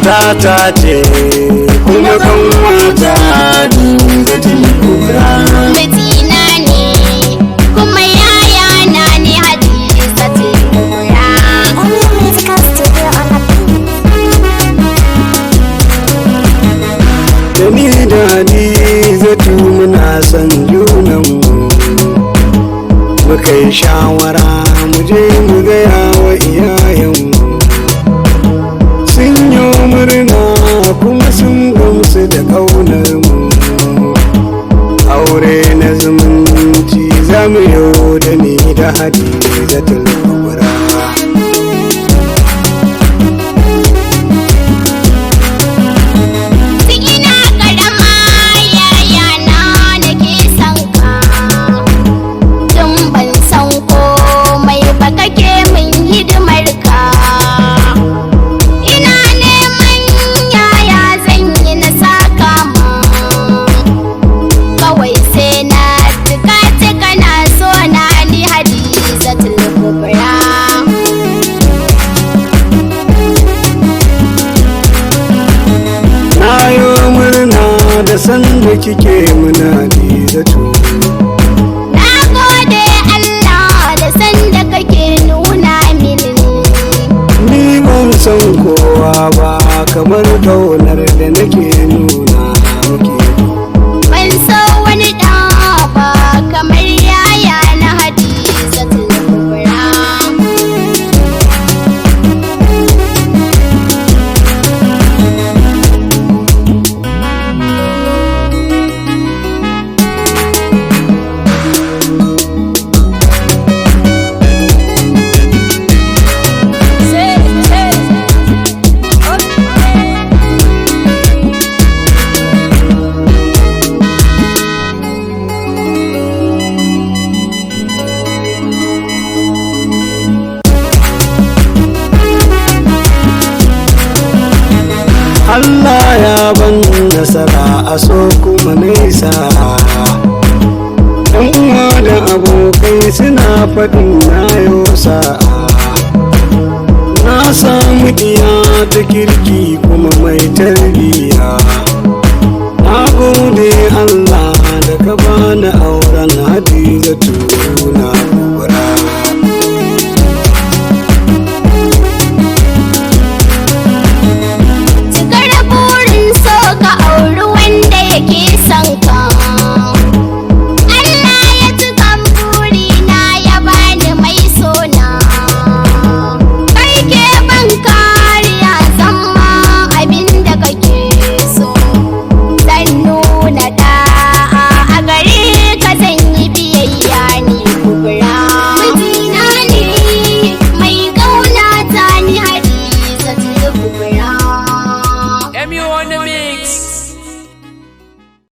matata ce kuma kan mata Hadizatul Kubra. Mijina ne kuma yaya na ne Hadizatul Kubra. Da ni da Hadizatu muna son junanmu, muka yi shawara mu je mu gaya wa iyayenmu. Sun yi murna kuma sun gamsu da ƙaunar mu. Aure na zumunci za mu yi da ni da Hadizatul Kubra. Sanda kike muna Hadizatu, na gode Allah da sanda kake nuna mini. ni ban san kowa ba kamar kaunar da nake nuna miki. Ban so wani ɗa ba kamar yaya na Hadizatul Kubra. Allah ya ban nasara a so kuma nesa. Ɗan uwa da abokai suna faɗin na yau sa'a. Na samu iya ta kirki kuma mai tarbiyya.